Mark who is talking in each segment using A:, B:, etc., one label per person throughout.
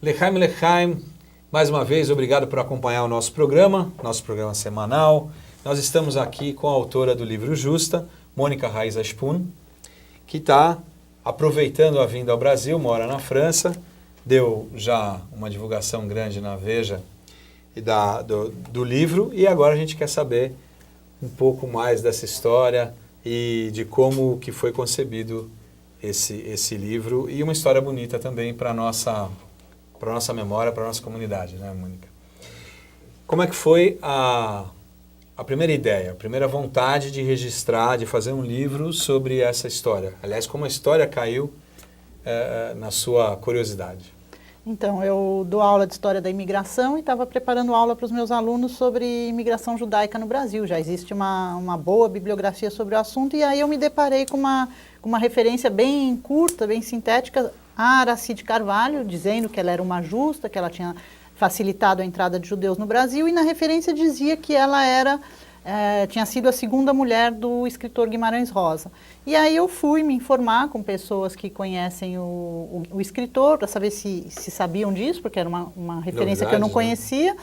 A: L'chaim, L'chaim, mais uma vez, obrigado por acompanhar o nosso programa semanal. Nós estamos aqui com a autora do livro Justa, Mônica Raiz Ashpun, que está aproveitando a vinda ao Brasil, mora na França, deu já uma divulgação grande na Veja e do livro, e agora a gente quer saber um pouco mais dessa história e de como que foi concebido esse livro, e uma história bonita também para a nossa memória, para a nossa comunidade, né, Mônica? Como é que foi a primeira ideia, a primeira vontade de registrar, de fazer um livro sobre essa história? Aliás, como a história caiu na sua curiosidade?
B: Então, eu dou aula de História da Imigração e estava preparando aula para os meus alunos sobre imigração judaica no Brasil. Já existe uma boa bibliografia sobre o assunto, e aí eu me deparei com uma referência bem curta, bem sintética, a Aracy de Carvalho, dizendo que ela era uma justa, que ela tinha facilitado a entrada de judeus no Brasil, e na referência dizia que ela tinha sido a segunda mulher do escritor Guimarães Rosa. E aí eu fui me informar com pessoas que conhecem o escritor, para saber se sabiam disso, porque era uma referência que eu não conhecia, né?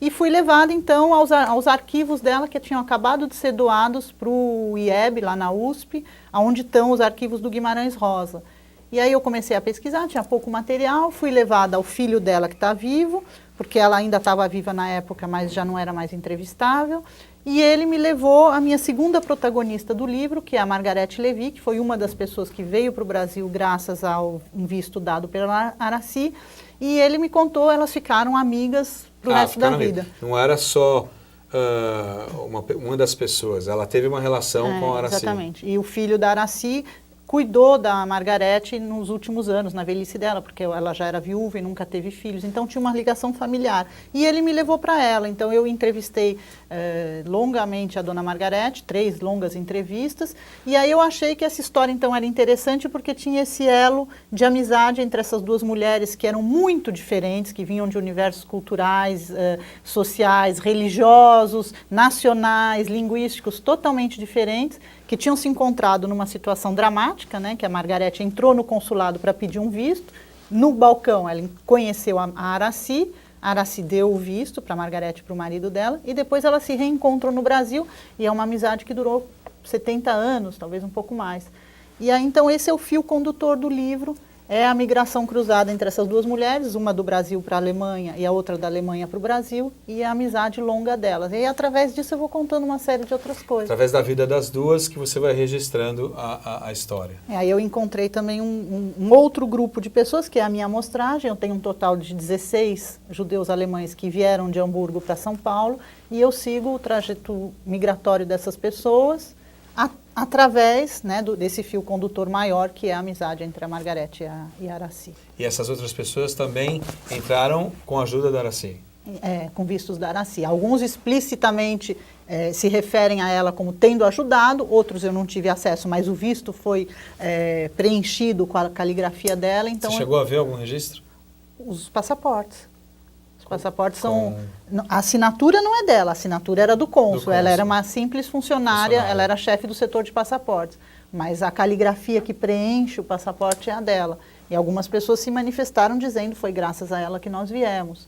B: E fui levada então aos arquivos dela, que tinham acabado de ser doados para o IEB, lá na USP, onde estão os arquivos do Guimarães Rosa. E aí eu comecei a pesquisar, tinha pouco material, fui levada ao filho dela que está vivo, porque ela ainda estava viva na época, mas já não era mais entrevistável, e ele me levou a minha segunda protagonista do livro, que é a Margarete Lévy, que foi uma das pessoas que veio para o Brasil graças ao visto dado pela Aracy, e ele me contou, elas ficaram amigas para o resto da vida.
A: Não era só uma das pessoas, ela teve uma relação com a Aracy.
B: Exatamente, e o filho da Aracy cuidou da Margarete nos últimos anos, na velhice dela, porque ela já era viúva e nunca teve filhos, então tinha uma ligação familiar. E ele me levou para ela, então eu entrevistei longamente a dona Margarete, 3 longas entrevistas, e aí eu achei que essa história então era interessante porque tinha esse elo de amizade entre essas duas mulheres que eram muito diferentes, que vinham de universos culturais, sociais, religiosos, nacionais, linguísticos totalmente diferentes, que tinham se encontrado numa situação dramática, né, que a Margarete entrou no consulado para pedir um visto. No balcão ela conheceu a Aracy, a Aracy deu o visto para a Margarete e para o marido dela, e depois ela se reencontrou no Brasil, e é uma amizade que durou 70 anos, talvez um pouco mais. E aí, então, esse é o fio condutor do livro, é a migração cruzada entre essas duas mulheres, uma do Brasil para a Alemanha e a outra da Alemanha para o Brasil, e a amizade longa delas. E através disso eu vou contando uma série de outras coisas.
A: Através da vida das duas que você vai registrando a história.
B: Aí eu encontrei também um outro grupo de pessoas, que é a minha amostragem. Eu tenho um total de 16 judeus alemães que vieram de Hamburgo para São Paulo, e eu sigo o trajeto migratório dessas pessoas, através, né, desse fio condutor maior, que é a amizade entre a Margarete e a Aracy.
A: E essas outras pessoas também entraram com a ajuda da Aracy?
B: Com vistos da Aracy. Alguns explicitamente se referem a ela como tendo ajudado, outros eu não tive acesso, mas o visto foi preenchido com a caligrafia dela. Então
A: você chegou a ver algum registro?
B: Os passaportes. Os passaportes são... A assinatura não é dela, a assinatura era do cônsul. Ela era uma simples funcionária, ela era chefe do setor de passaportes. Mas a caligrafia que preenche o passaporte é a dela. E algumas pessoas se manifestaram dizendo que foi graças a ela que nós viemos.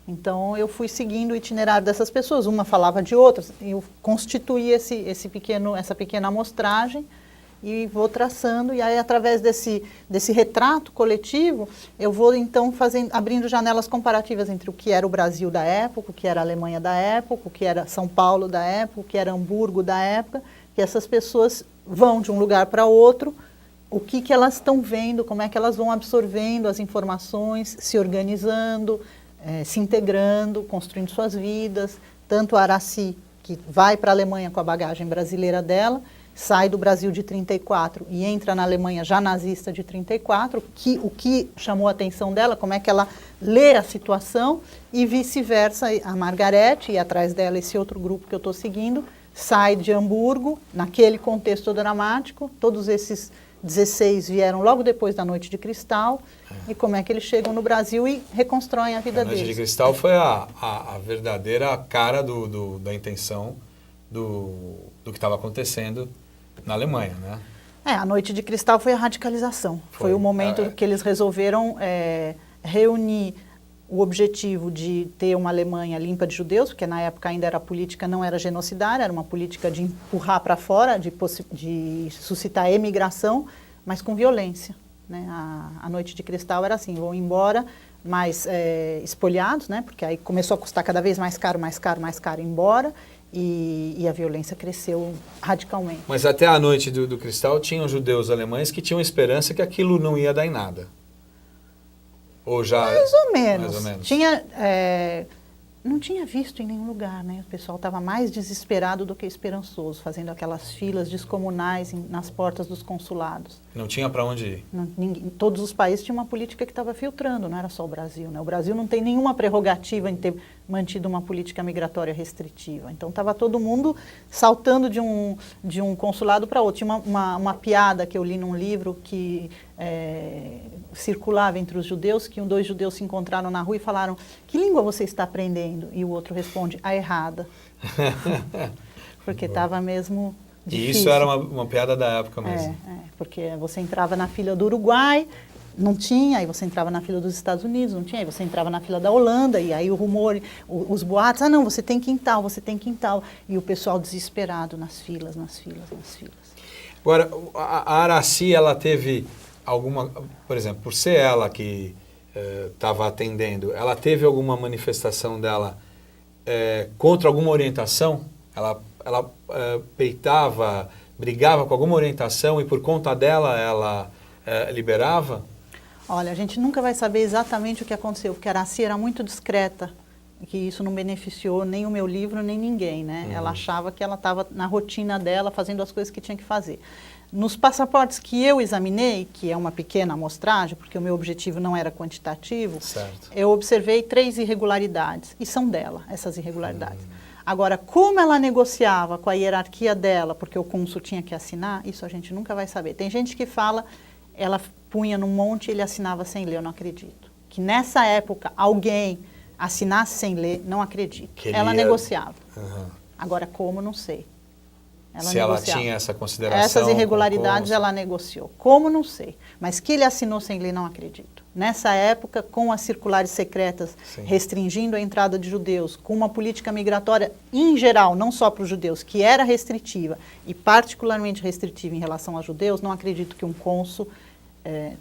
B: Então eu fui seguindo o itinerário dessas pessoas. Uma falava de outras, eu constituí essa pequena amostragem, e vou traçando, e aí através desse retrato coletivo, eu vou então abrindo janelas comparativas entre o que era o Brasil da época, o que era a Alemanha da época, o que era São Paulo da época, o que era Hamburgo da época, que essas pessoas vão de um lugar para outro, o que elas estão vendo, como é que elas vão absorvendo as informações, se organizando, se integrando, construindo suas vidas, tanto a Aracy, que vai para a Alemanha com a bagagem brasileira dela, sai do Brasil de 34 e entra na Alemanha já nazista de 34, o que chamou a atenção dela, como é que ela lê a situação, e vice-versa, a Margarete, e atrás dela esse outro grupo que eu estou seguindo, sai de Hamburgo, naquele contexto dramático, todos esses 16 vieram logo depois da Noite de Cristal, e como é que eles chegam no Brasil e reconstroem a vida deles.
A: A Noite de Cristal foi a verdadeira cara da intenção do que estava acontecendo na Alemanha, né?
B: A Noite de Cristal foi a radicalização. Foi o momento que eles resolveram reunir o objetivo de ter uma Alemanha limpa de judeus, porque na época ainda era política, não era genocidária, era uma política de empurrar para fora, de suscitar emigração, mas com violência. Né? A Noite de Cristal era assim, vão embora, mas espoliados, né? Porque aí começou a custar cada vez mais caro, mais caro, mais caro ir embora, e a violência cresceu radicalmente.
A: Mas até a Noite do Cristal tinham judeus alemães que tinham esperança que aquilo não ia dar em nada. Ou já...
B: Mais ou menos.
A: Mais ou menos.
B: Tinha, não tinha visto em nenhum lugar, né? O pessoal estava mais desesperado do que esperançoso, fazendo aquelas filas descomunais nas portas dos consulados.
A: Não tinha para onde ir.
B: Todos os países tinham uma política que estava filtrando, não era só o Brasil, né? O Brasil não tem nenhuma prerrogativa em ter mantido uma política migratória restritiva. Então estava todo mundo saltando de um consulado para outro. Tinha uma piada que eu li num livro que circulava entre os judeus, que dois judeus se encontraram na rua e falaram: que língua você está aprendendo? E o outro responde: a errada. Porque estava mesmo difícil.
A: E isso era uma piada da época mesmo.
B: Porque você entrava na fila do Uruguai, não tinha, aí você entrava na fila dos Estados Unidos, não tinha, aí você entrava na fila da Holanda, e aí o rumor, os boatos, não, você tem que ir em tal, você tem que ir em tal. E o pessoal desesperado nas filas, nas filas, nas filas.
A: Agora, a Aracy, ela teve alguma, por exemplo, por ser ela que estava atendendo, ela teve alguma manifestação dela contra alguma orientação? Ela peitava, brigava com alguma orientação e por conta dela ela liberava?
B: Olha, a gente nunca vai saber exatamente o que aconteceu, porque a Aracy era muito discreta, que isso não beneficiou nem o meu livro, nem ninguém, né? Ela achava que ela estava na rotina dela, fazendo as coisas que tinha que fazer. Nos passaportes que eu examinei, que é uma pequena amostragem, porque o meu objetivo não era quantitativo,
A: certo,
B: eu observei 3 irregularidades, e são dela, essas irregularidades. Agora, como ela negociava com a hierarquia dela, porque o cônsul tinha que assinar, isso a gente nunca vai saber. Tem gente que fala, ela punha num monte e ele assinava sem ler, eu não acredito. Que nessa época alguém assinasse sem ler, não acredito. Ela negociava. Agora, como, não sei.
A: Se ela tinha essa consideração...
B: Essas irregularidades ela negociou. Como, não sei. Mas que ele assinou sem ler, não acredito. Nessa época, com as circulares secretas restringindo a entrada de judeus, com uma política migratória em geral, não só para os judeus, que era restritiva e particularmente restritiva em relação aos judeus, não acredito que um cônsul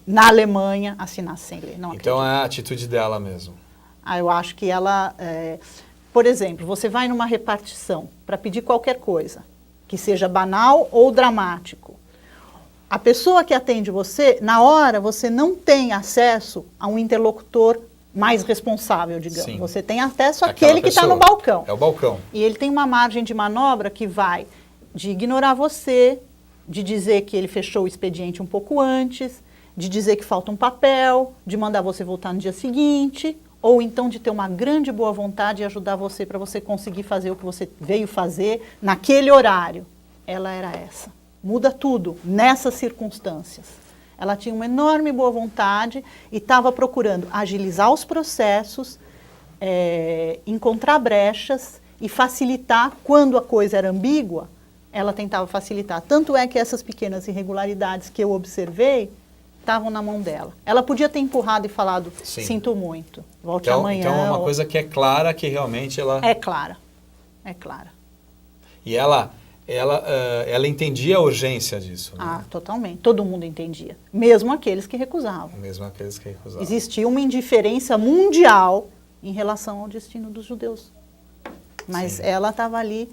B: na Alemanha assinasse sem ler. Não acredito.
A: Então é a atitude dela mesmo.
B: Eu acho que ela... por exemplo, você vai numa repartição para pedir qualquer coisa, que seja banal ou dramático. A pessoa que atende você, na hora, você não tem acesso a um interlocutor mais responsável, digamos. Sim. Você tem acesso àquele que está no balcão.
A: É o balcão.
B: E ele tem uma margem de manobra que vai de ignorar você, de dizer que ele fechou o expediente um pouco antes, de dizer que falta um papel, de mandar você voltar no dia seguinte, ou então de ter uma grande boa vontade e ajudar você para você conseguir fazer o que você veio fazer naquele horário. Ela era essa. Muda tudo nessas circunstâncias. Ela tinha uma enorme boa vontade e estava procurando agilizar os processos, encontrar brechas e facilitar. Quando a coisa era ambígua, ela tentava facilitar. Tanto é que essas pequenas irregularidades que eu observei estavam na mão dela. Ela podia ter empurrado e falado, sinto muito, volte amanhã.
A: Então é uma coisa que é clara, que realmente ela...
B: É clara, é clara.
A: E ela entendia a urgência disso, né?
B: Totalmente. Todo mundo entendia. Mesmo aqueles que recusavam.
A: Mesmo aqueles que recusavam. Existia
B: uma indiferença mundial em relação ao destino dos judeus. Mas ela estava ali,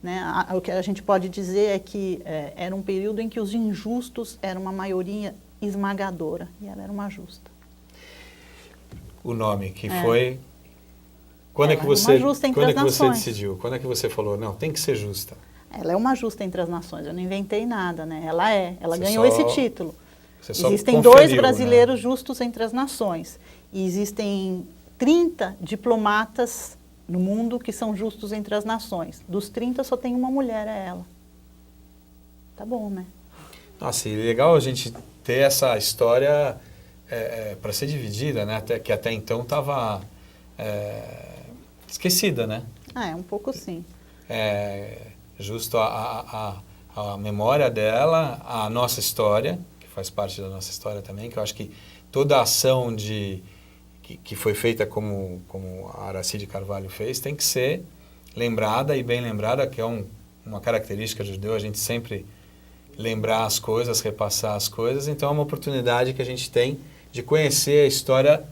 B: né? O que a gente pode dizer é que era um período em que os injustos eram uma maioria esmagadora. E ela era uma justa.
A: O nome que foi... Quando é que você decidiu? Quando é que você falou, não, tem que ser justa?
B: Ela é uma justa entre as nações, eu não inventei nada, né? Ela ganhou esse título. Existem 2 brasileiros, né, justos entre as nações. E existem 30 diplomatas no mundo que são justos entre as nações. Dos 30, só tem uma mulher, é ela. Tá bom, né?
A: Nossa, e legal a gente ter essa história para ser dividida, né? Que até então estava esquecida, né?
B: Um pouco sim.
A: Justo a memória dela, a nossa história, que faz parte da nossa história também, que eu acho que toda ação que foi feita como a Aracide Carvalho fez, tem que ser lembrada e bem lembrada, que é uma característica do judeu, a gente sempre lembrar as coisas, repassar as coisas, então é uma oportunidade que a gente tem de conhecer a história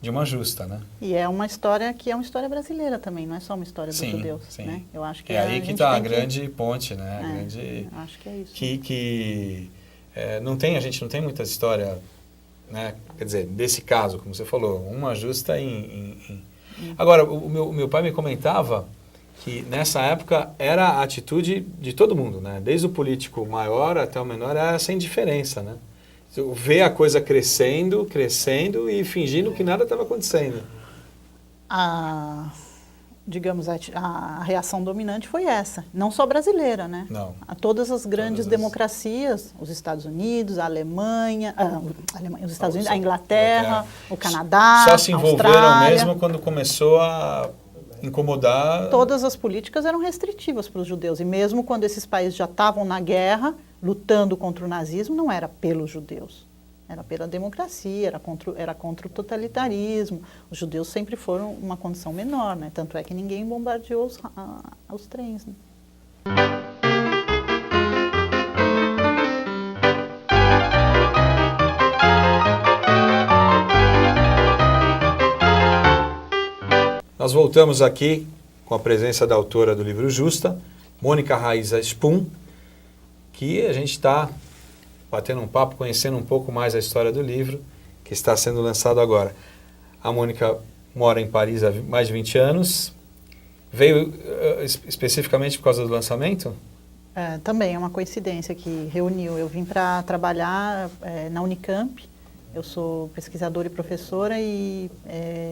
A: de uma justa, né?
B: E é uma história que é uma história brasileira também, não é só uma história dos judeus,
A: sim.
B: né? Eu acho que
A: é aí que está a grande ponte, né? A grande,
B: acho que é isso.
A: A gente não tem muita história, né? Quer dizer, desse caso, como você falou, uma justa Agora, o meu pai me comentava que nessa época era a atitude de todo mundo, né? Desde o político maior até o menor, era essa indiferença, né? Ver a coisa crescendo e fingindo que nada estava acontecendo.
B: Digamos, a reação dominante foi essa, não só brasileira, né?
A: Não.
B: A todas as grandes democracias, os Estados Unidos, a Alemanha, os Estados Unidos, a Inglaterra, o Canadá,
A: só se envolveram
B: Austrália,
A: mesmo quando começou a incomodar.
B: Todas as políticas eram restritivas para os judeus, e mesmo quando esses países já estavam na guerra, lutando contra o nazismo, não era pelos judeus. Era pela democracia, era contra o totalitarismo. Os judeus sempre foram uma condição menor, né? Tanto é que ninguém bombardeou os trens, né?
A: Nós voltamos aqui com a presença da autora do livro Justa, Mônica Raíza Spoon, que a gente está batendo um papo, conhecendo um pouco mais a história do livro, que está sendo lançado agora. A Mônica mora em Paris há mais de 20 anos. Veio especificamente por causa do lançamento?
B: Também é uma coincidência que reuniu. Eu vim para trabalhar na Unicamp. Eu sou pesquisadora e professora e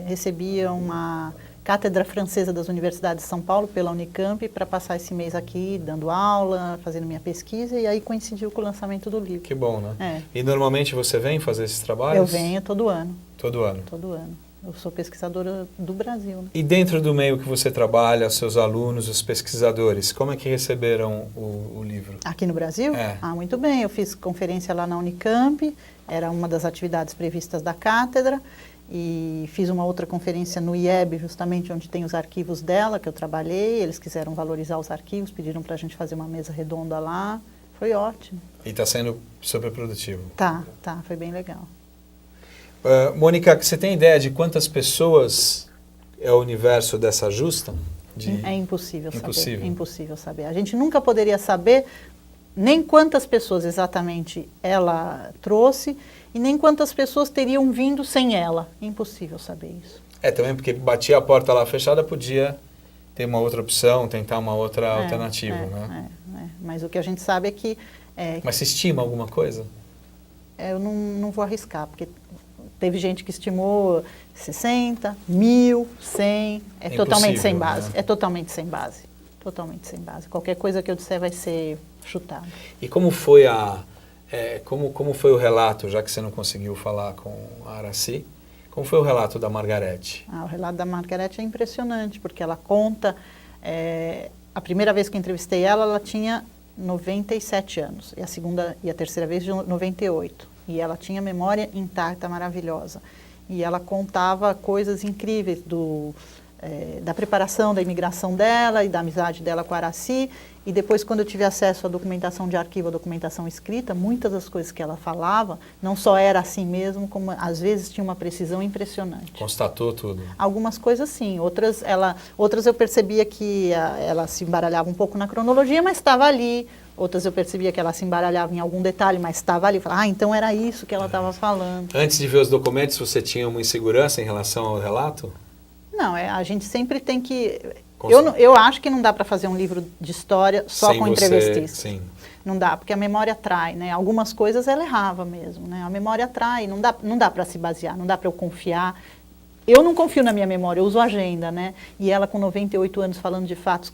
B: recebia uma cátedra francesa das universidades de São Paulo pela Unicamp para passar esse mês aqui dando aula, fazendo minha pesquisa, e aí coincidiu com o lançamento do livro.
A: Que bom, né? E normalmente você vem fazer esses trabalhos?
B: Eu venho todo ano.
A: Todo ano?
B: Todo ano. Eu sou pesquisadora do Brasil. Né?
A: E dentro do meio que você trabalha, seus alunos, os pesquisadores, como é que receberam o livro?
B: Aqui no Brasil? Muito bem. Eu fiz conferência lá na Unicamp, era uma das atividades previstas da cátedra, e fiz uma outra conferência no IEB, justamente onde tem os arquivos dela, que eu trabalhei. Eles quiseram valorizar os arquivos, pediram para a gente fazer uma mesa redonda lá. Foi ótimo.
A: E está sendo super produtivo.
B: Tá, foi bem legal.
A: Mônica, você tem ideia de quantas pessoas é o universo dessa justa?
B: É impossível saber. É impossível saber. A gente nunca poderia saber nem quantas pessoas exatamente ela trouxe e nem quantas pessoas teriam vindo sem ela. É impossível saber isso.
A: Também porque batia a porta lá fechada, podia ter uma outra opção, tentar uma outra alternativa, né?
B: Mas o que a gente sabe é que...
A: Mas se estima alguma coisa?
B: Eu não vou arriscar, porque teve gente que estimou 60, 1.000, 100. É totalmente sem base. Né? É totalmente sem base. Totalmente sem base. Qualquer coisa que eu disser vai ser chutado.
A: E como foi como foi o relato, já que você não conseguiu falar com a Araci, como foi o relato da Margarete?
B: O relato da Margarete é impressionante, porque ela conta... a primeira vez que eu entrevistei ela, ela tinha 97 anos. E a segunda e a terceira vez de 98. E ela tinha memória intacta, maravilhosa. E ela contava coisas incríveis da preparação da imigração dela e da amizade dela com a Araci. E depois, quando eu tive acesso à documentação de arquivo, à documentação escrita, muitas das coisas que ela falava, não só era assim mesmo, como às vezes tinha uma precisão impressionante.
A: Constatou tudo?
B: Algumas coisas sim, outras eu percebia que ela se embaralhava um pouco na cronologia, mas estava ali. Outras eu percebia que ela se embaralhava em algum detalhe, mas estava ali. Eu falava, então era isso que ela estava falando.
A: Antes de ver os documentos, você tinha uma insegurança em relação ao relato?
B: Não, a gente sempre tem que... Eu acho que não dá para fazer um livro de história só sem com entrevististas.
A: Sim.
B: Não dá, porque a memória trai, né? Algumas coisas ela errava mesmo, né? A memória trai, não dá para se basear, não dá para eu confiar. Eu não confio na minha memória, eu uso agenda, né? E ela com 98 anos falando de fatos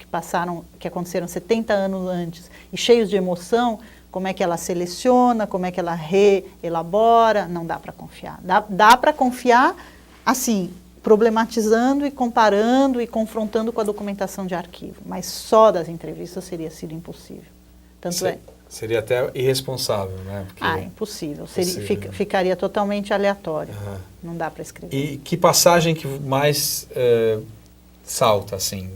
B: que aconteceram 70 anos antes e cheios de emoção, como é que ela seleciona, como é que ela reelabora, não dá para confiar. Dá para confiar, assim, problematizando e comparando e confrontando com a documentação de arquivo, mas só das entrevistas teria sido impossível. Tanto
A: Seria até irresponsável, né? Porque...
B: impossível.
A: Ficaria
B: totalmente aleatório. Não dá para escrever.
A: E que passagem que mais salta, assim,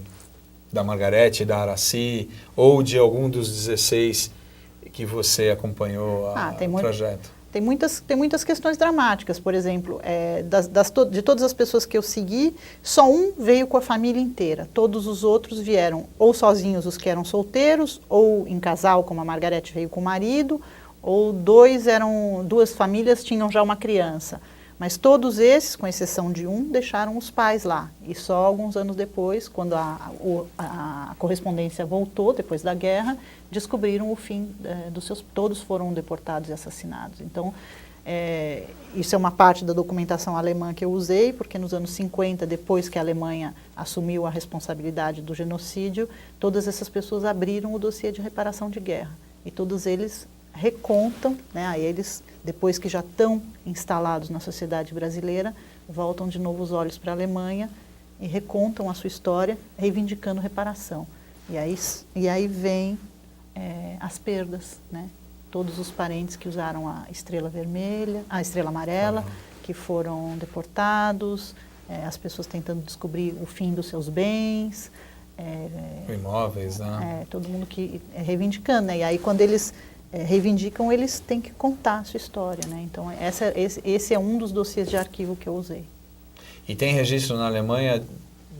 A: da Margarete, da Aracy, ou de algum dos 16 que você acompanhou o trajeto?
B: Tem muitas questões dramáticas. Por exemplo, de todas as pessoas que eu segui, só um veio com a família inteira. Todos os outros vieram ou sozinhos, os que eram solteiros, ou em casal, como a Margarete veio com o marido, ou duas famílias tinham já uma criança. Mas todos esses, com exceção de um, deixaram os pais lá. E só alguns anos depois, quando a correspondência voltou, depois da guerra, descobriram o fim dos seus... Todos foram deportados e assassinados. Então, isso é uma parte da documentação alemã que eu usei, porque nos anos 50, depois que a Alemanha assumiu a responsabilidade do genocídio, todas essas pessoas abriram o dossiê de reparação de guerra. E todos eles recontam, né, a eles, depois que já estão instalados na sociedade brasileira, voltam de novo os olhos para a Alemanha e recontam a sua história, reivindicando reparação. E aí vem as perdas, né? Todos os parentes que usaram a estrela vermelha, a estrela amarela, que foram deportados, as pessoas tentando descobrir o fim dos seus bens.
A: Imóveis, né?
B: Todo mundo que reivindicando, né? E aí quando eles reivindicam, eles têm que contar a sua história, né? Então, esse é um dos dossiês de arquivo que eu usei.
A: E tem registro na Alemanha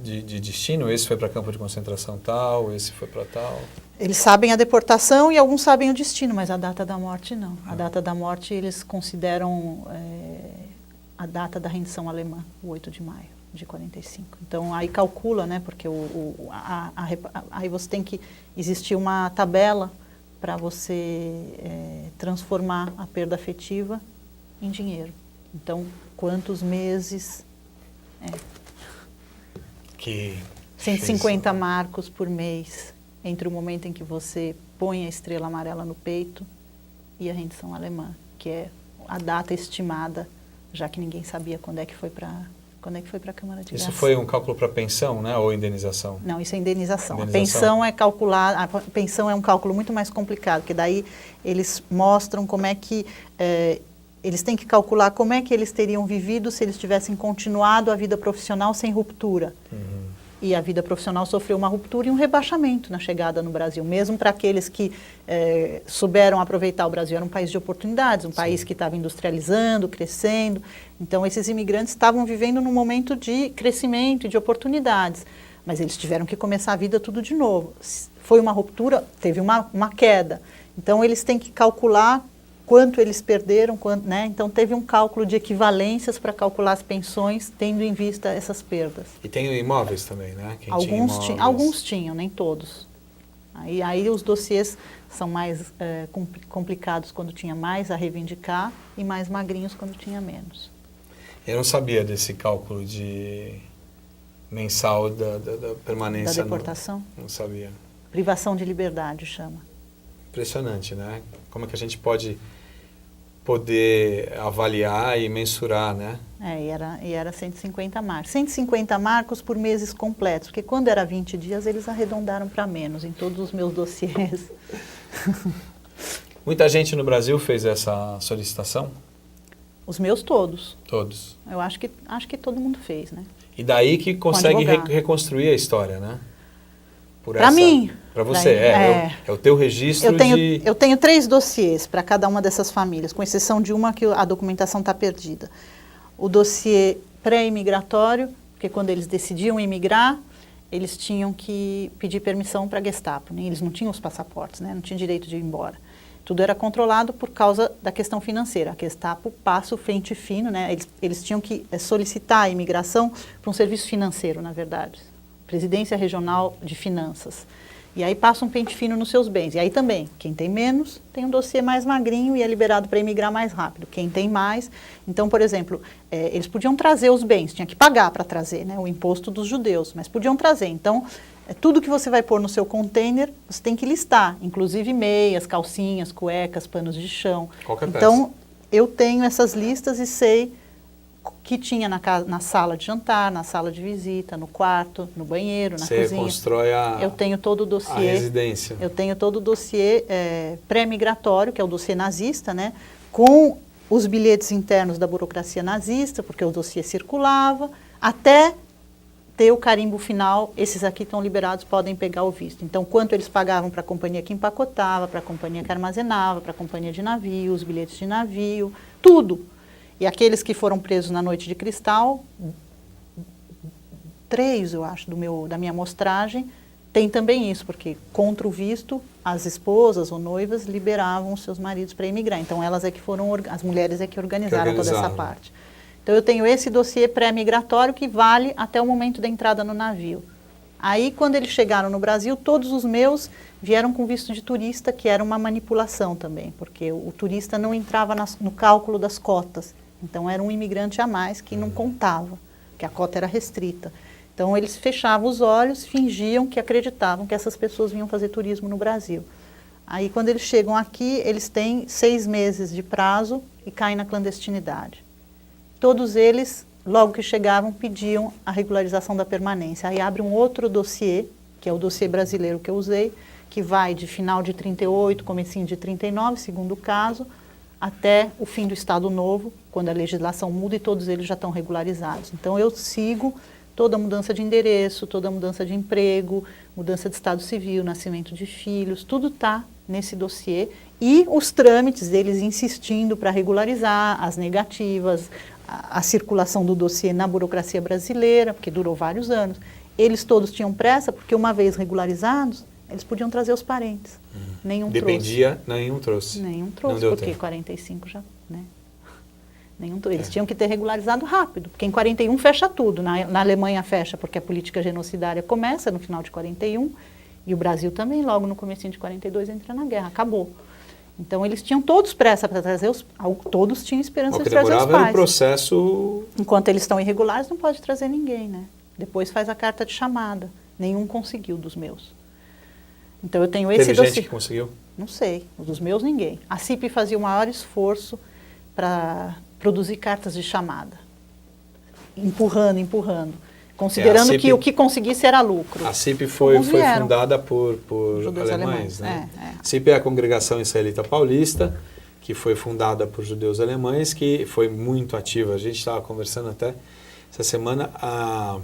A: de destino? Esse foi para campo de concentração tal, esse foi para tal?
B: Eles sabem a deportação e alguns sabem o destino, mas a data da morte não. A data da morte eles consideram a data da rendição alemã, o 8 de maio de 45. Então, aí calcula, né? Porque aí você tem que existir uma tabela para você transformar a perda afetiva em dinheiro. Então, quantos meses? 150 marcos por mês, entre o momento em que você põe a estrela amarela no peito e a rendição alemã, que é a data estimada, já que ninguém sabia quando é que foi para a Câmara de Gás.
A: Isso foi um cálculo para pensão, né, ou indenização?
B: Não, isso é indenização. A pensão é um cálculo muito mais complicado, porque daí eles mostram como é que eles têm que calcular como é que eles teriam vivido se eles tivessem continuado a vida profissional sem ruptura. E a vida profissional sofreu uma ruptura e um rebaixamento na chegada no Brasil, mesmo para aqueles que souberam aproveitar o Brasil. Era um país de oportunidades, um país que estava industrializando, crescendo. Então, esses imigrantes estavam vivendo num momento de crescimento e de oportunidades, mas eles tiveram que começar a vida tudo de novo. Foi uma ruptura, teve uma queda. Então, eles têm que calcular quanto eles perderam, né? Então, teve um cálculo de equivalências para calcular as pensões, tendo em vista essas perdas.
A: E tem imóveis também, né?
B: Alguns tinham, nem todos. Aí os dossiês são mais complicados quando tinha mais a reivindicar e mais magrinhos quando tinha menos.
A: Eu não sabia desse cálculo de mensal da permanência.
B: Da deportação?
A: Não sabia.
B: Privação de liberdade chama.
A: Impressionante, né? Como é que a gente pode poder avaliar e mensurar, né?
B: E era 150 marcos. 150 marcos por meses completos, porque quando era 20 dias, eles arredondaram para menos em todos os meus dossiês.
A: Muita gente no Brasil fez essa solicitação?
B: Os meus todos.
A: Todos.
B: Eu acho que todo mundo fez, né?
A: E daí que consegue reconstruir a história, né?
B: Para mim.
A: Para você, é o teu registro
B: Eu tenho 3 dossiês para cada uma dessas famílias, com exceção de uma que a documentação está perdida. O dossiê pré-imigratório, porque quando eles decidiam imigrar, eles tinham que pedir permissão para a Gestapo, né? Eles não tinham os passaportes, né? Não tinham direito de ir embora. Tudo era controlado por causa da questão financeira. A Gestapo passa o pente fino, né? Eles tinham que solicitar a imigração para um serviço financeiro, na verdade. Presidência Regional de Finanças. E aí passa um pente fino nos seus bens. E aí também, quem tem menos, tem um dossiê mais magrinho e é liberado para imigrar mais rápido. Quem tem mais... Então, por exemplo, eles podiam trazer os bens, tinha que pagar para trazer, né, o imposto dos judeus, mas podiam trazer. Então, tudo que você vai pôr no seu container, você tem que listar, inclusive meias, calcinhas, cuecas, panos de chão.
A: Qualquer peça.
B: Então, eu tenho essas listas e sei que tinha na sala de jantar, na sala de visita, no quarto, no banheiro, na cozinha.
A: Você constrói
B: eu tenho todo o dossiê,
A: a residência.
B: Eu tenho todo o dossiê pré-migratório, que é o dossiê nazista, né, com os bilhetes internos da burocracia nazista, porque o dossiê circulava, até ter o carimbo final, esses aqui estão liberados, podem pegar o visto. Então, quanto eles pagavam para a companhia que empacotava, para a companhia que armazenava, para a companhia de navio, os bilhetes de navio, tudo. E aqueles que foram presos na Noite de Cristal, 3, eu acho, da minha amostragem, tem também isso, porque contra o visto, as esposas ou noivas liberavam os seus maridos para emigrar. Então, elas é que foram, as mulheres é que organizaram toda essa parte. Então, eu tenho esse dossiê pré-migratório que vale até o momento da entrada no navio. Aí, quando eles chegaram no Brasil, todos os meus vieram com visto de turista, que era uma manipulação também, porque o turista não entrava no cálculo das cotas. Então, era um imigrante a mais que não contava, que a cota era restrita. Então, eles fechavam os olhos, fingiam que acreditavam que essas pessoas vinham fazer turismo no Brasil. Aí, quando eles chegam aqui, eles têm 6 meses de prazo e caem na clandestinidade. Todos eles, logo que chegavam, pediam a regularização da permanência. Aí abre um outro dossiê, que é o dossiê brasileiro que eu usei, que vai de final de 38, comecinho de 39, segundo o caso, até o fim do Estado Novo, quando a legislação muda e todos eles já estão regularizados. Então, eu sigo toda a mudança de endereço, toda a mudança de emprego, mudança de estado civil, nascimento de filhos, tudo está nesse dossiê. E os trâmites deles insistindo para regularizar as negativas, a circulação do dossiê na burocracia brasileira, porque durou vários anos. Eles todos tinham pressa, porque uma vez regularizados, eles podiam trazer os parentes. Nenhum
A: Dependia, nenhum trouxe.
B: Nenhum trouxe, porque tempo. 45 já, né? Nenhum trouxe. Eles tinham que ter regularizado rápido, porque em 41 fecha tudo. Na Alemanha fecha, porque a política genocidária começa no final de 41, e o Brasil também, logo no comecinho de 42, entra na guerra. Acabou. Então, eles tinham todos pressa para trazer todos tinham esperança de trazer os pais.
A: Era um processo...
B: Enquanto eles estão irregulares, não pode trazer ninguém, né? Depois faz a carta de chamada. Nenhum conseguiu dos meus. Então, eu tenho esse dossiê.
A: Teve gente que conseguiu?
B: Não sei. Os dos meus, ninguém. A CIP fazia o maior esforço para produzir cartas de chamada. Empurrando. Considerando CIP, que o que conseguisse era lucro.
A: A CIP foi fundada por alemães, né? A CIP é a Congregação Israelita Paulista, que foi fundada por judeus alemães, que foi muito ativa. A gente estava conversando até essa semana a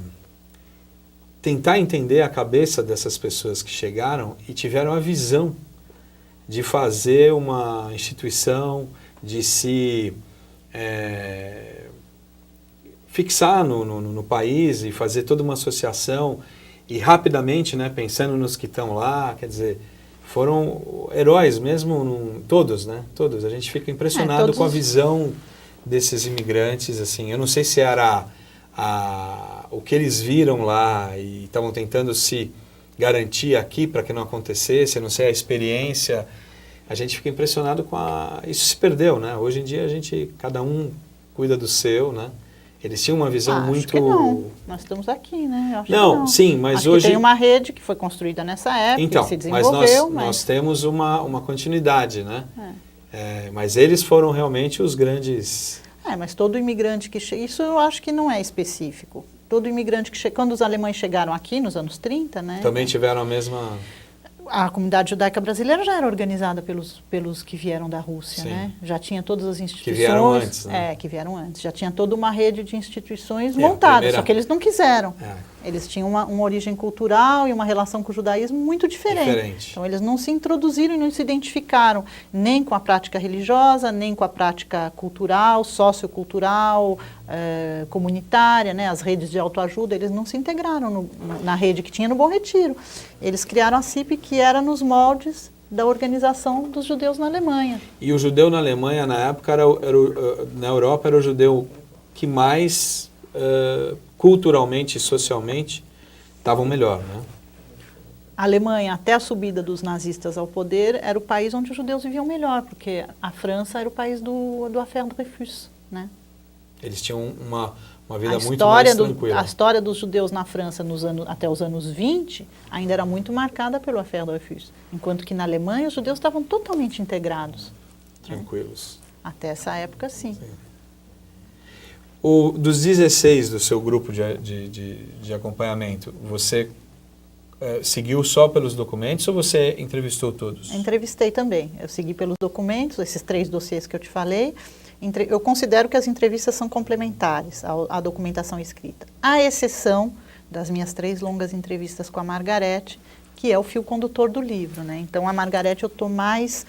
A: tentar entender a cabeça dessas pessoas que chegaram e tiveram a visão de fazer uma instituição, de se fixar no país e fazer toda uma associação e rapidamente, né, pensando nos que estão lá, quer dizer, foram heróis mesmo, todos, né? Todos. A gente fica impressionado com a visão desses imigrantes, assim. Eu não sei se era o que eles viram lá e estavam tentando se garantir aqui para que não acontecesse, eu não sei a experiência. A gente fica impressionado com isso se perdeu, né? Hoje em dia cada um cuida do seu, né? Eles tinham uma visão muito...
B: Acho que não. Nós estamos aqui, né? Eu acho
A: não,
B: que não,
A: sim, mas
B: acho
A: hoje...
B: que tem uma rede que foi construída nessa época,
A: então,
B: que se desenvolveu,
A: mas nós temos uma continuidade, né? Mas eles foram realmente os grandes...
B: mas todo imigrante que chega... Isso eu acho que não é específico. Todo imigrante que chega... Quando os alemães chegaram aqui, nos anos 30, né?
A: Também tiveram a mesma...
B: A comunidade judaica brasileira já era organizada pelos que vieram da Rússia, né? Já tinha todas as instituições...
A: Que vieram antes, né?
B: Que vieram antes. Já tinha toda uma rede de instituições montadas, só que eles não quiseram. Eles tinham uma origem cultural e uma relação com o judaísmo muito diferente. Então, eles não se introduziram e não se identificaram nem com a prática religiosa, nem com a prática cultural, sociocultural, comunitária, né? As redes de autoajuda, eles não se integraram na rede que tinha no Bom Retiro. Eles criaram a CIP, que era nos moldes da organização dos judeus na Alemanha. E
A: o judeu na Alemanha, na época, na Europa, era o judeu que mais, culturalmente e socialmente, estavam melhor, né?
B: A Alemanha, até a subida dos nazistas ao poder, era o país onde os judeus viviam melhor, porque a França era o país do Affaire Dreyfus, né? Eles
A: tinham uma vida muito mais tranquila.
B: A história dos judeus na França até os anos 20 ainda era muito marcada pelo Affaire Dreyfus, enquanto que na Alemanha os judeus estavam totalmente integrados.
A: Tranquilos.
B: Né? Até essa época, sim.
A: Dos 16 do seu grupo de acompanhamento, você seguiu só pelos documentos ou você entrevistou todos?
B: Entrevistei também. Eu segui pelos documentos, esses 3 dossiês que eu te falei. Eu considero que as entrevistas são complementares à documentação escrita, à exceção das minhas 3 longas entrevistas com a Margarete, que é o fio condutor do livro, né? Então, a Margarete eu estou mais...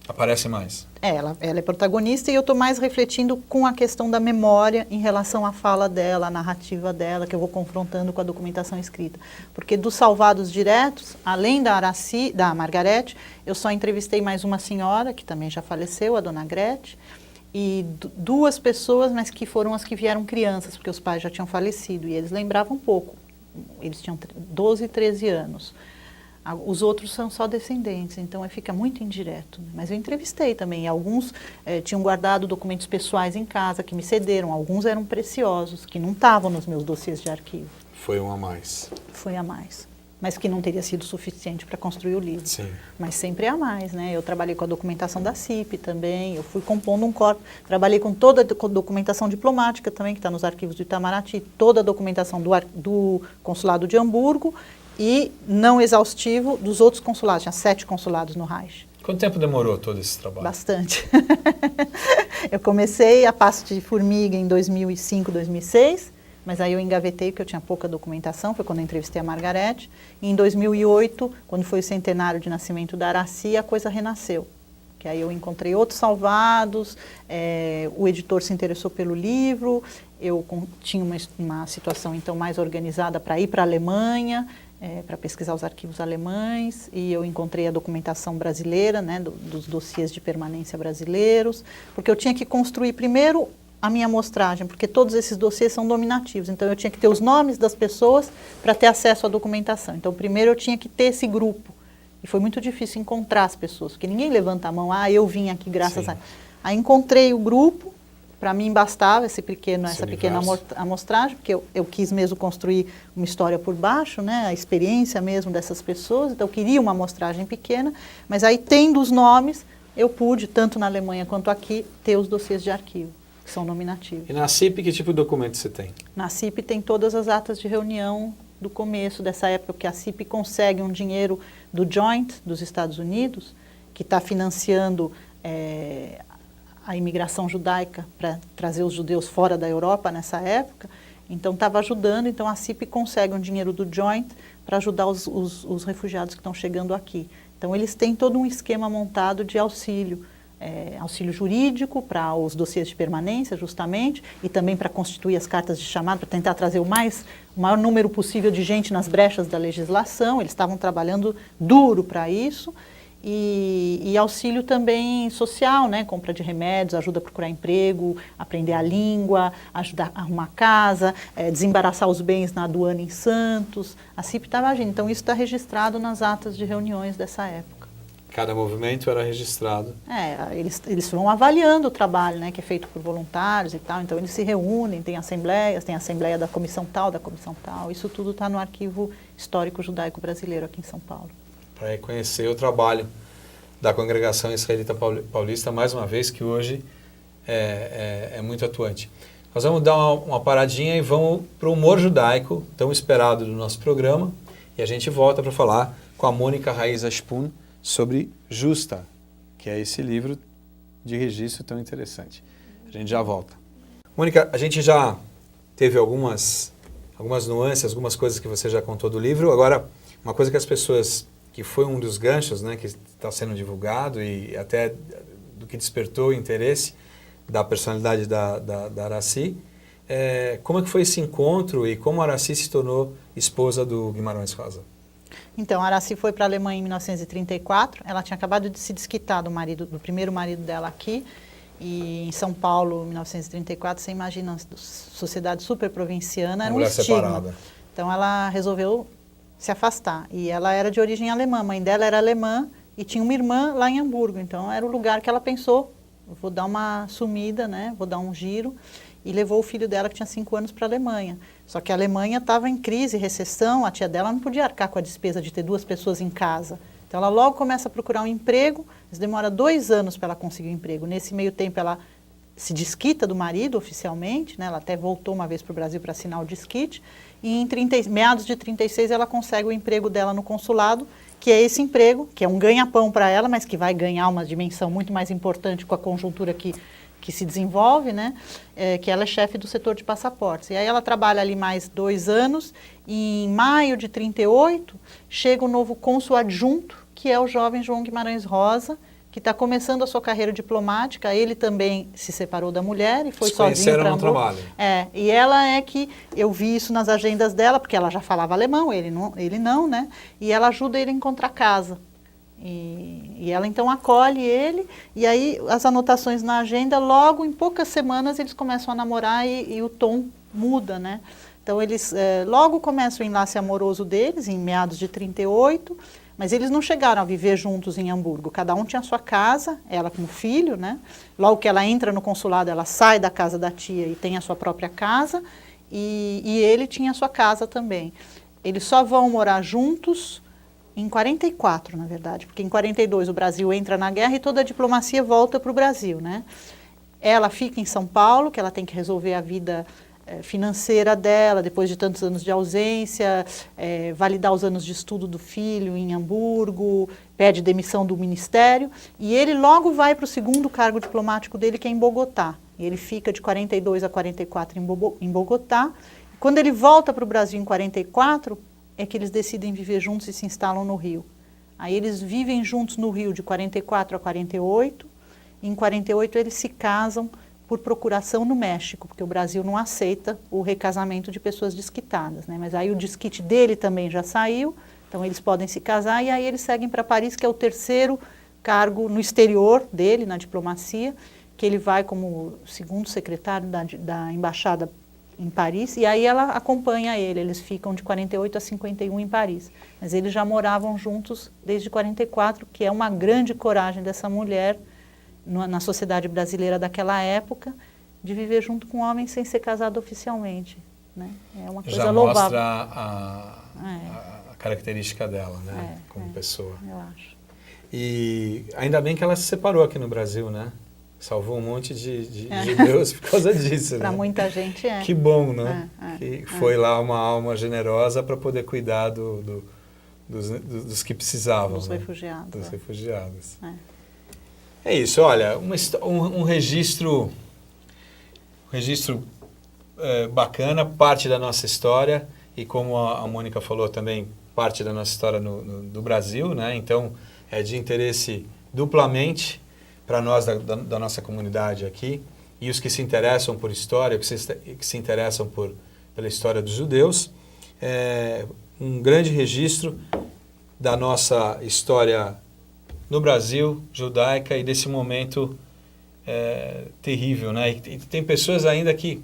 A: Aparece mais.
B: Ela é protagonista e eu estou mais refletindo com a questão da memória em relação à fala dela, à narrativa dela, que eu vou confrontando com a documentação escrita. Porque dos salvados diretos, além da Margarete, eu só entrevistei mais uma senhora, que também já faleceu, a dona Grete, e 2 pessoas, mas que foram as que vieram crianças, porque os pais já tinham falecido, e eles lembravam pouco. Eles tinham 12 e 13 anos. Os outros são só descendentes, então fica muito indireto. Mas eu entrevistei também. Alguns tinham guardado documentos pessoais em casa que me cederam. Alguns eram preciosos, que não estavam nos meus dossiês de arquivo.
A: Foi um a mais.
B: Foi a mais. Mas que não teria sido suficiente para construir o livro.
A: Sim.
B: Mas sempre é a mais, né? Eu trabalhei com a documentação da CIP também, eu fui compondo um corpo. Trabalhei com toda a documentação diplomática também, que está nos arquivos do Itamaraty, toda a documentação do Consulado de Hamburgo, e não exaustivo dos outros consulados. Tinha 7 consulados no Reich.
A: Quanto tempo demorou todo esse trabalho?
B: Bastante. Eu comecei a passo de formiga em 2005, 2006, mas aí eu engavetei porque eu tinha pouca documentação, foi quando eu entrevistei a Margarete. E em 2008, quando foi o centenário de nascimento da Aracy, a coisa renasceu. Que aí eu encontrei outros salvados, o editor se interessou pelo livro, eu tinha uma situação então mais organizada para ir para a Alemanha, para pesquisar os arquivos alemães, e eu encontrei a documentação brasileira, né, dos dossiês de permanência brasileiros, porque eu tinha que construir primeiro a minha amostragem, porque todos esses dossiês são nominativos, então eu tinha que ter os nomes das pessoas para ter acesso à documentação. Então primeiro eu tinha que ter esse grupo, e foi muito difícil encontrar as pessoas, porque ninguém levanta a mão, eu vim aqui graças a... Aí encontrei o grupo, para mim bastava essa pequena amostragem, porque eu quis mesmo construir uma história por baixo, né, a experiência mesmo dessas pessoas, então eu queria uma amostragem pequena, mas aí tendo os nomes, eu pude, tanto na Alemanha quanto aqui, ter os dossiês de arquivo, que são nominativos.
A: E na CIP, que tipo de documento você tem?
B: Na CIP tem todas as atas de reunião do começo dessa época, porque a CIP consegue um dinheiro do Joint dos Estados Unidos, que está financiando a imigração judaica para trazer os judeus fora da Europa nessa época. Então estava ajudando, então a CIP consegue um dinheiro do Joint para ajudar os refugiados que estão chegando aqui. Então eles têm todo um esquema montado de auxílio, auxílio jurídico para os dossiês de permanência, justamente, e também para constituir as cartas de chamado, para tentar trazer o maior número possível de gente nas brechas da legislação. Eles estavam trabalhando duro para isso. E auxílio também social, né? Compra de remédios, ajuda a procurar emprego, aprender a língua, ajudar a arrumar casa, desembaraçar os bens na aduana em Santos. A CIP estava agindo. Então, isso está registrado nas atas de reuniões dessa época.
A: Cada movimento era registrado.
B: Eles vão avaliando o trabalho, né? Que é feito por voluntários e tal. Então, eles se reúnem, tem assembleias, tem a assembleia da comissão tal, da comissão tal. Isso tudo está no Arquivo Histórico Judaico Brasileiro aqui em São Paulo.
A: Para reconhecer o trabalho da Congregação Israelita Paulista, mais uma vez, que hoje é muito atuante. Nós vamos dar uma paradinha e vamos para o humor judaico, tão esperado do nosso programa, e a gente volta para falar com a Mônica Raiz Ashpun sobre Justa, que é esse livro de registro tão interessante. A gente já volta. Mônica, a gente já teve algumas nuances, algumas coisas que você já contou do livro. Agora, uma coisa que as pessoas... que foi um dos ganchos, né, que está sendo divulgado e até do que despertou o interesse da personalidade da Aracy. Como é que foi esse encontro e como a Aracy se tornou esposa do Guimarães Rosa?
B: Então, a Aracy foi para a Alemanha em 1934. Ela tinha acabado de se desquitar do primeiro marido dela aqui. E em São Paulo, em 1934, você imagina, sociedade super provinciana, era um estigma. Separada. Então, ela resolveu se afastar. E ela era de origem alemã, a mãe dela era alemã e tinha uma irmã lá em Hamburgo. Então era o lugar que ela pensou, vou dar uma sumida, né? Vou dar um giro. E levou o filho dela, que tinha 5 anos, para a Alemanha. Só que a Alemanha estava em crise, recessão, a tia dela não podia arcar com a despesa de ter 2 pessoas em casa. Então ela logo começa a procurar um emprego, mas demora 2 anos para ela conseguir um emprego. Nesse meio tempo ela se desquita do marido oficialmente, né? Ela até voltou uma vez para o Brasil para assinar o desquite, e em meados de 36 ela consegue o emprego dela no consulado, que é esse emprego, que é um ganha-pão para ela, mas que vai ganhar uma dimensão muito mais importante com a conjuntura que se desenvolve, né? Que ela é chefe do setor de passaportes. E aí ela trabalha ali mais 2 anos, e em maio de 38 chega o novo cônsul adjunto, que é o jovem João Guimarães Rosa, que está começando a sua carreira diplomática. Ele também se separou da mulher e foi sozinho para Hamburgo.
A: Trabalho.
B: E ela é que, eu vi isso nas agendas dela, porque ela já falava alemão, ele não, né? E ela ajuda ele a encontrar casa. E ela então acolhe ele, e aí as anotações na agenda, logo em poucas semanas eles começam a namorar e o tom muda, né? Então eles logo começam o enlace amoroso deles, em meados de 38, mas eles não chegaram a viver juntos em Hamburgo. Cada um tinha a sua casa, ela com o filho, né? Logo que ela entra no consulado, ela sai da casa da tia e tem a sua própria casa, e ele tinha a sua casa também. Eles só vão morar juntos em 44, na verdade, porque em 42 o Brasil entra na guerra e toda a diplomacia volta para o Brasil, né? Ela fica em São Paulo, que ela tem que resolver a vida financeira dela, depois de tantos anos de ausência, validar os anos de estudo do filho em Hamburgo, pede demissão do ministério, e ele logo vai para o segundo cargo diplomático dele, que é em Bogotá. E ele fica de 42 a 44 em Bogotá. Quando ele volta para o Brasil em 44, é que eles decidem viver juntos e se instalam no Rio. Aí eles vivem juntos no Rio de 44 a 48, e em 48 eles se casam por procuração no México, porque o Brasil não aceita o recasamento de pessoas desquitadas, né? Mas aí o desquite dele também já saiu, então eles podem se casar, e aí eles seguem para Paris, que é o terceiro cargo no exterior dele, na diplomacia, que ele vai como segundo secretário da embaixada em Paris, e aí ela acompanha ele, eles ficam de 48 a 51 em Paris. Mas eles já moravam juntos desde 44, que é uma grande coragem dessa mulher, na sociedade brasileira daquela época, de viver junto com um homem sem ser casado oficialmente, né? É uma coisa louvável.
A: Já mostra a característica dela, né? Como pessoa.
B: Eu acho.
A: E ainda bem que ela se separou aqui no Brasil, né? Salvou um monte de judeus por causa disso.
B: Para
A: né?
B: muita gente
A: Que bom, né? Que foi lá uma alma generosa para poder cuidar dos que precisavam.
B: Dos
A: né?
B: refugiados.
A: Dos refugiados.
B: É
A: isso, olha, um registro bacana, parte da nossa história, e como a Mônica falou também, parte da nossa história do Brasil, né? Então é de interesse duplamente para nós da nossa comunidade aqui, e os que se interessam por história, que se interessam pela história dos judeus. Um grande registro da nossa história no Brasil, judaica, e desse momento terrível, né? E tem pessoas ainda que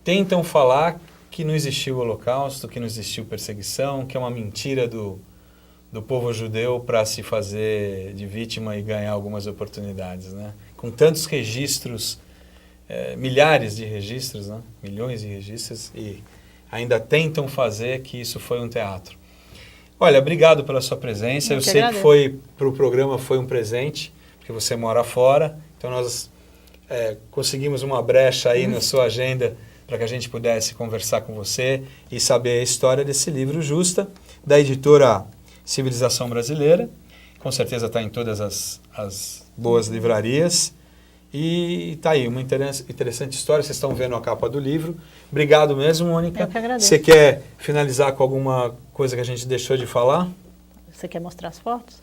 A: tentam falar que não existiu o Holocausto, que não existiu perseguição, que é uma mentira do povo judeu para se fazer de vítima e ganhar algumas oportunidades, né? Com tantos registros, milhares de registros, né? Milhões de registros, e ainda tentam fazer que isso foi um teatro. Olha, obrigado pela sua presença. Eu sei que para o programa foi um presente, porque você mora fora, então nós conseguimos uma brecha aí na sua agenda para que a gente pudesse conversar com você e saber a história desse livro Justa, da editora Civilização Brasileira. Com certeza está em todas as boas livrarias. E está aí, uma interessante história. Vocês estão vendo a capa do livro. Obrigado mesmo, Mônica.
B: Eu que agradeço.
A: Você quer finalizar com alguma coisa que a gente deixou de falar?
B: Você quer mostrar as fotos?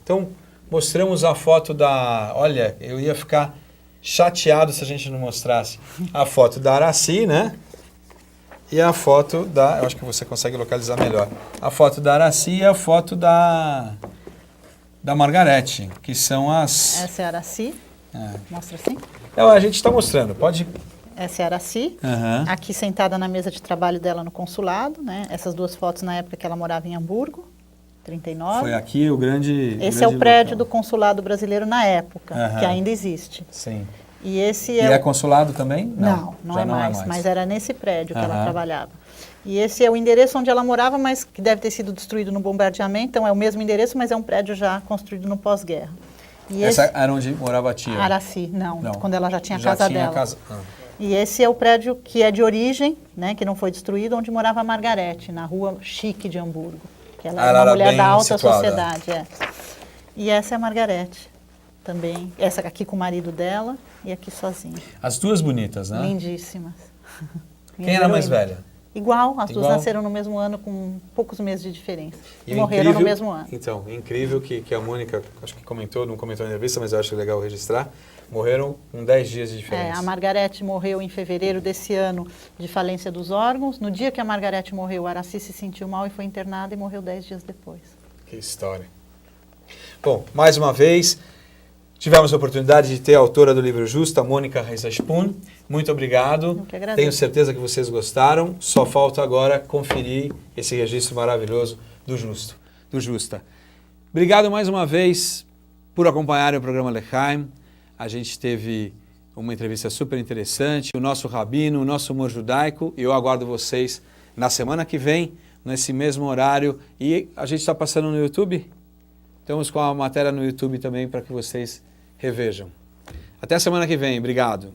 A: Então, mostramos a foto da... Olha, eu ia ficar chateado se a gente não mostrasse a foto da Aracy, né? E a foto da... Eu acho que você consegue localizar melhor. A foto da Aracy e a foto da Margarete, que são as...
B: Essa é a Aracy. Mostra assim?
A: A gente está mostrando, pode...
B: Essa é a Aracy, aqui sentada na mesa de trabalho dela no consulado, né? Essas duas fotos na época que ela morava em Hamburgo, 39.
A: Foi aqui o grande...
B: Esse é o prédio do consulado brasileiro na época, que ainda existe.
A: Sim.
B: E esse
A: é consulado também?
B: Não é mais, mas era nesse prédio que ela trabalhava. E esse é o endereço onde ela morava, mas que deve ter sido destruído no bombardeamento, então é o mesmo endereço, mas é um prédio já construído no pós-guerra. E
A: Essa era onde morava a tia?
B: Araci, não, quando ela já tinha a
A: já
B: casa
A: tinha
B: dela.
A: Casa...
B: E esse é o prédio que é de origem, né, que não foi destruído, onde morava a Margarete, na rua Chique de Hamburgo. Que ela era uma mulher da alta sociedade. É. E essa é a Margarete também. Essa aqui com o marido dela e aqui sozinha.
A: As duas bonitas, né?
B: Lindíssimas.
A: Quem era a mais velha?
B: Igual, as duas nasceram no mesmo ano com poucos meses de diferença.
A: E
B: morreram no mesmo ano.
A: Então, incrível que a Mônica, acho que comentou, não comentou na entrevista, mas eu acho legal registrar, morreram com 10 dias de diferença.
B: A Margarete morreu em fevereiro desse ano de falência dos órgãos. No dia que a Margarete morreu, a Araci se sentiu mal e foi internada e morreu 10 dias depois.
A: Que história. Bom, mais uma vez, tivemos a oportunidade de ter a autora do livro Justa, a Mônica Reisachpoon. Muito obrigado.
B: Eu que agradeço.
A: Tenho certeza que vocês gostaram. Só falta agora conferir esse registro maravilhoso do Justa. Obrigado mais uma vez por acompanharem o programa L'Chaim. A gente teve uma entrevista super interessante, o nosso rabino, o nosso humor judaico, e eu aguardo vocês na semana que vem, nesse mesmo horário. E a gente está passando no YouTube? Estamos com a matéria no YouTube também para que vocês revejam. Até a semana que vem. Obrigado.